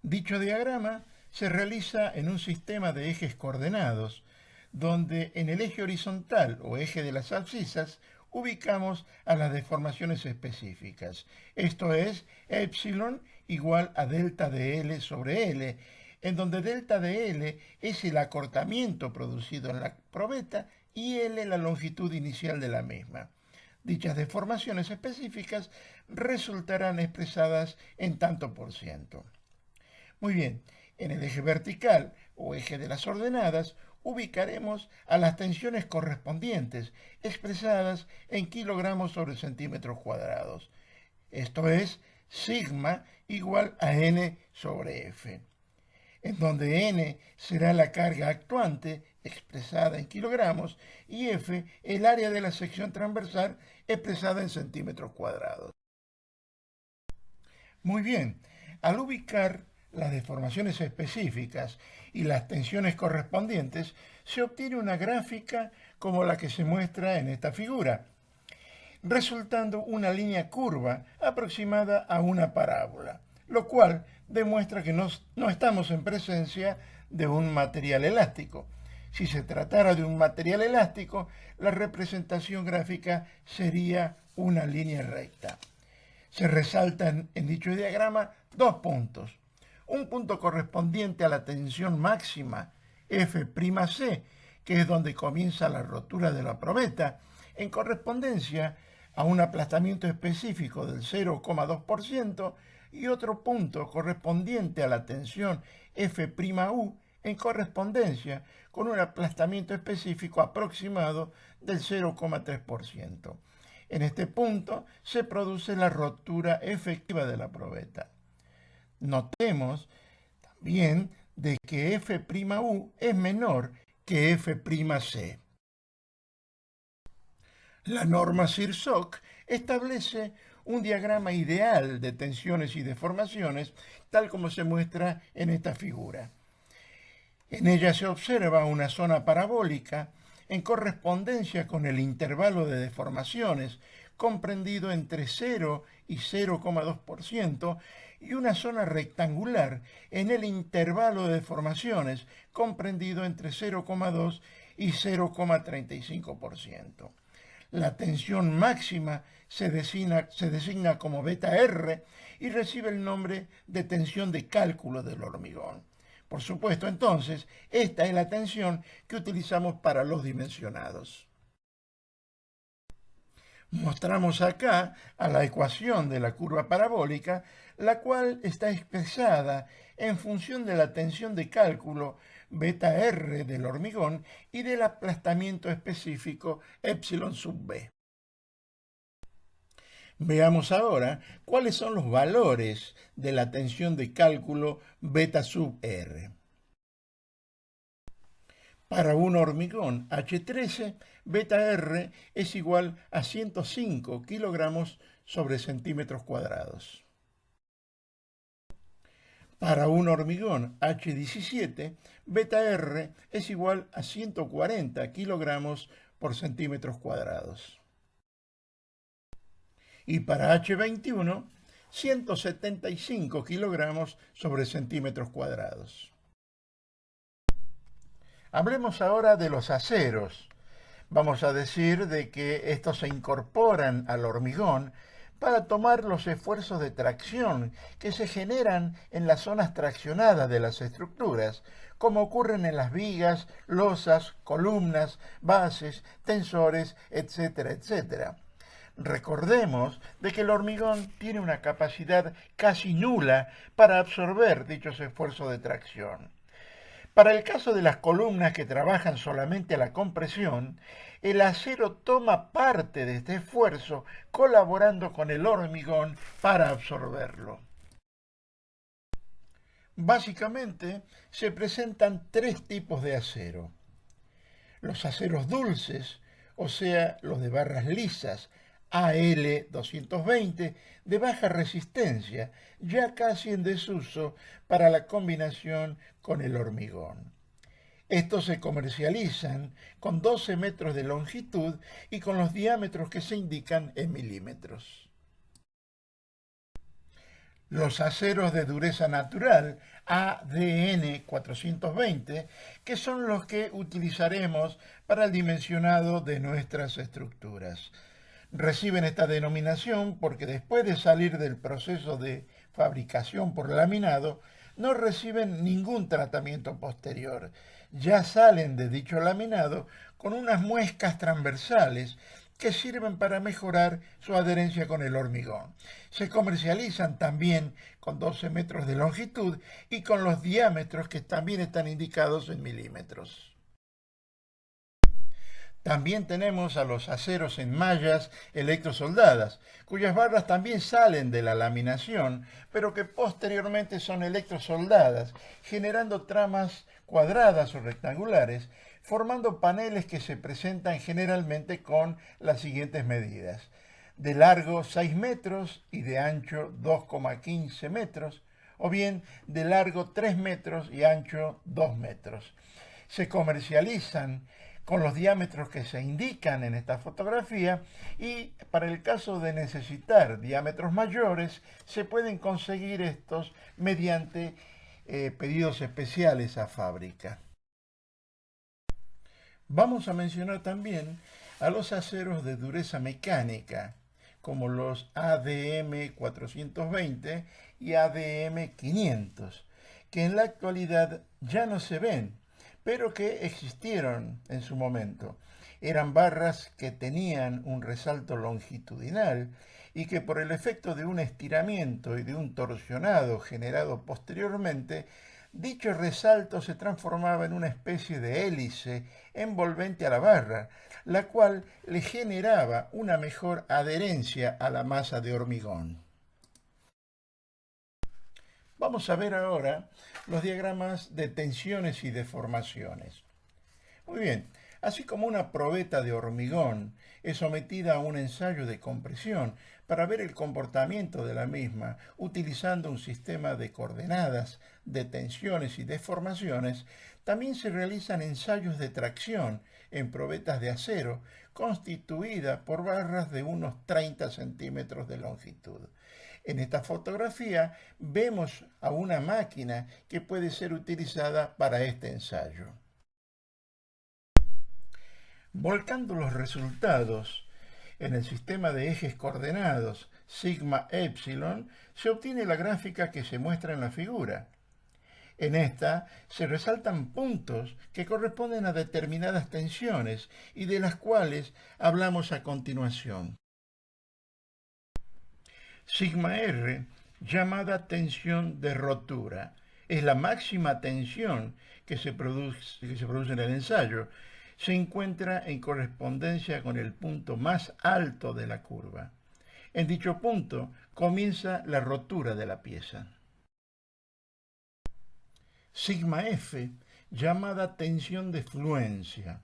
Dicho diagrama se realiza en un sistema de ejes coordenados, donde en el eje horizontal o eje de las abscisas ubicamos a las deformaciones específicas. Esto es epsilon igual a delta de L sobre L, en donde delta de L es el acortamiento producido en la probeta y L la longitud inicial de la misma. Dichas deformaciones específicas resultarán expresadas en tanto por ciento. Muy bien, en el eje vertical o eje de las ordenadas ubicaremos a las tensiones correspondientes expresadas en kilogramos sobre centímetros cuadrados. Esto es sigma igual a n sobre f, en donde n será la carga actuante expresada en kilogramos y f el área de la sección transversal expresada en centímetros cuadrados. Muy bien, al ubicar las deformaciones específicas y las tensiones correspondientes, se obtiene una gráfica como la que se muestra en esta figura, resultando una línea curva aproximada a una parábola, lo cual demuestra que no estamos en presencia de un material elástico. Si se tratara de un material elástico, la representación gráfica sería una línea recta. Se resaltan en dicho diagrama dos puntos. Un punto correspondiente a la tensión máxima F'C, que es donde comienza la rotura de la probeta, en correspondencia a un aplastamiento específico del 0,2%, y otro punto correspondiente a la tensión F'U, en correspondencia con un aplastamiento específico aproximado del 0,3%. En este punto se produce la rotura efectiva de la probeta. Notemos también de que F'U es menor que F'C. La norma SIRSOC establece un diagrama ideal de tensiones y deformaciones, tal como se muestra en esta figura. En ella se observa una zona parabólica en correspondencia con el intervalo de deformaciones comprendido entre 0 y 0,2% y una zona rectangular en el intervalo de deformaciones comprendido entre 0,2 y 0,35%. La tensión máxima se designa como beta R y recibe el nombre de tensión de cálculo del hormigón. Por supuesto, entonces, esta es la tensión que utilizamos para los dimensionados. Mostramos acá a la ecuación de la curva parabólica, la cual está expresada en función de la tensión de cálculo beta R del hormigón y del aplastamiento específico epsilon sub b. Veamos ahora cuáles son los valores de la tensión de cálculo beta sub R. Para un hormigón H13, beta R es igual a 105 kilogramos sobre centímetros cuadrados. Para un hormigón H17, beta R es igual a 140 kilogramos por centímetros cuadrados. Y para H21, 175 kilogramos sobre centímetros cuadrados. Hablemos ahora de los aceros. Vamos a decir de que estos se incorporan al hormigón para tomar los esfuerzos de tracción que se generan en las zonas traccionadas de las estructuras, como ocurren en las vigas, losas, columnas, bases, tensores, etcétera, etcétera. Recordemos de que el hormigón tiene una capacidad casi nula para absorber dichos esfuerzos de tracción. Para el caso de las columnas que trabajan solamente a la compresión, el acero toma parte de este esfuerzo colaborando con el hormigón para absorberlo. Básicamente, se presentan tres tipos de acero. Los aceros dulces, o sea, los de barras lisas, AL220, de baja resistencia, ya casi en desuso para la combinación con el hormigón. Estos se comercializan con 12 metros de longitud y con los diámetros que se indican en milímetros. Los aceros de dureza natural, ADN 420, que son los que utilizaremos para el dimensionado de nuestras estructuras. Reciben esta denominación porque después de salir del proceso de fabricación por laminado, no reciben ningún tratamiento posterior. Ya salen de dicho laminado con unas muescas transversales que sirven para mejorar su adherencia con el hormigón. Se comercializan también con 12 metros de longitud y con los diámetros que también están indicados en milímetros. También tenemos a los aceros en mallas electrosoldadas, cuyas barras también salen de la laminación, pero que posteriormente son electrosoldadas, generando tramas cuadradas o rectangulares, formando paneles que se presentan generalmente con las siguientes medidas: de largo 6 metros y de ancho 2,15 metros, o bien de largo 3 metros y ancho 2 metros. Se comercializan con los diámetros que se indican en esta fotografía y para el caso de necesitar diámetros mayores se pueden conseguir estos mediante pedidos especiales a fábrica. Vamos a mencionar también a los aceros de dureza mecánica, como los ADM 420 y ADM 500, que en la actualidad ya no se ven, pero que existieron en su momento. Eran barras que tenían un resalto longitudinal y que por el efecto de un estiramiento y de un torsionado generado posteriormente, dicho resalto se transformaba en una especie de hélice envolvente a la barra, la cual le generaba una mejor adherencia a la masa de hormigón. Vamos a ver ahora los diagramas de tensiones y deformaciones. Muy bien, así como una probeta de hormigón es sometida a un ensayo de compresión para ver el comportamiento de la misma utilizando un sistema de coordenadas de tensiones y deformaciones, también se realizan ensayos de tracción en probetas de acero constituidas por barras de unos 30 centímetros de longitud. En esta fotografía vemos a una máquina que puede ser utilizada para este ensayo. Volcando los resultados En el sistema de ejes coordenados sigma epsilon se obtiene la gráfica que se muestra en la figura. En esta se resaltan puntos que corresponden a determinadas tensiones y de las cuales hablamos a continuación. Sigma R, llamada tensión de rotura, es la máxima tensión que se produce en el ensayo. Se encuentra en correspondencia con el punto más alto de la curva. En dicho punto comienza la rotura de la pieza. Sigma F, llamada tensión de fluencia,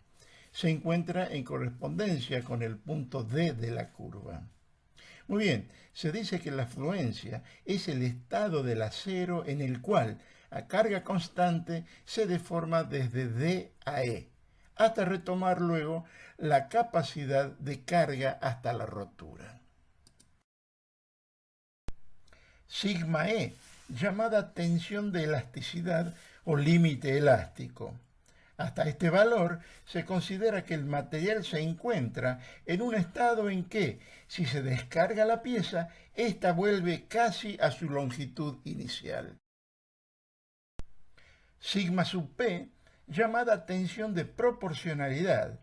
se encuentra en correspondencia con el punto D de la curva. Muy bien, se dice que la fluencia es el estado del acero en el cual a carga constante se deforma desde D a E, hasta retomar luego la capacidad de carga hasta la rotura. Sigma E, llamada tensión de elasticidad o límite elástico. Hasta este valor se considera que el material se encuentra en un estado en que, si se descarga la pieza, ésta vuelve casi a su longitud inicial. Sigma sub P, llamada tensión de proporcionalidad.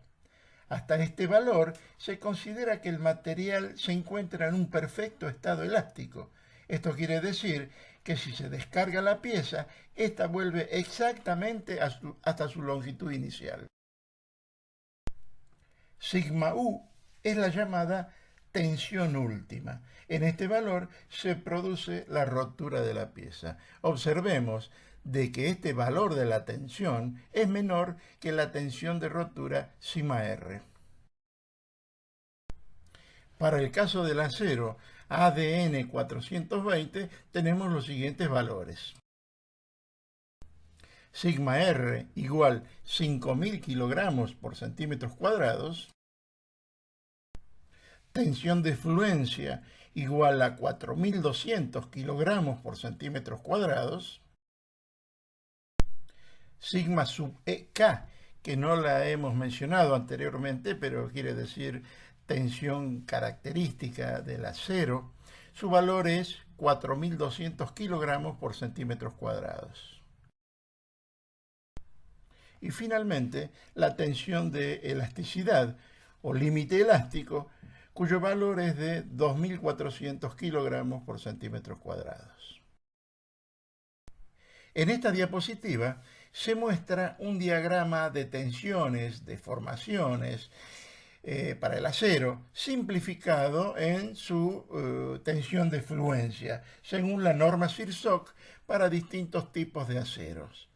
Hasta este valor se considera que el material se encuentra en un perfecto estado elástico. Esto quiere decir que si se descarga la pieza, ésta vuelve exactamente hasta su longitud inicial. Sigma U es la llamada tensión última. En este valor se produce la rotura de la pieza. Observemos de que este valor de la tensión es menor que la tensión de rotura sigma R. Para el caso del acero ADN 420 tenemos los siguientes valores. Sigma R igual 5.000 kilogramos por centímetros cuadrados. Tensión de fluencia igual a 4.200 kilogramos por centímetros cuadrados. Sigma sub EK, que no la hemos mencionado anteriormente, pero quiere decir tensión característica del acero, su valor es 4.200 kilogramos por centímetros cuadrados. Y finalmente, la tensión de elasticidad o límite elástico, cuyo valor es de 2.400 kilogramos por centímetros cuadrados. En esta diapositiva se muestra un diagrama de tensiones, deformaciones, para el acero, simplificado en su tensión de fluencia, según la norma SIRSOC para distintos tipos de aceros.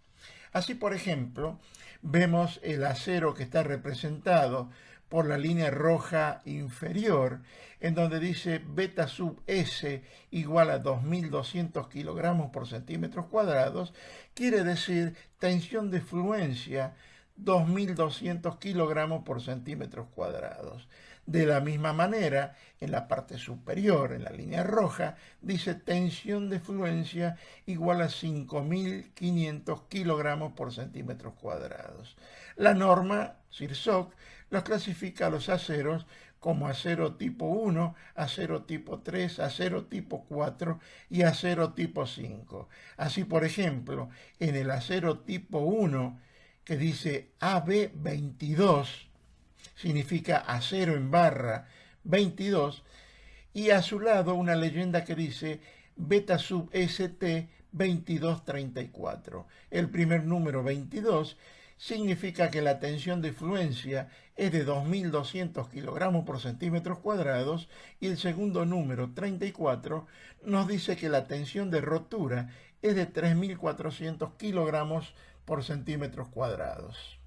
Así, por ejemplo, vemos el acero que está representado por la línea roja inferior, en donde dice beta sub S igual a 2.200 kilogramos por centímetros cuadrados, quiere decir tensión de fluencia 2.200 kilogramos por centímetros cuadrados. De la misma manera, en la parte superior, en la línea roja, dice tensión de fluencia igual a 5.500 kilogramos por centímetros cuadrados. La norma SIRSOC los clasifica a los aceros como acero tipo 1, acero tipo 3, acero tipo 4 y acero tipo 5. Así, por ejemplo, en el acero tipo 1, que dice AB22, significa acero en barra 22, y a su lado una leyenda que dice beta sub ST 2234. El primer número 22 significa que la tensión de fluencia es de 2.200 kilogramos por centímetros cuadrados y el segundo número 34 nos dice que la tensión de rotura es de 3.400 kilogramos por centímetros cuadrados.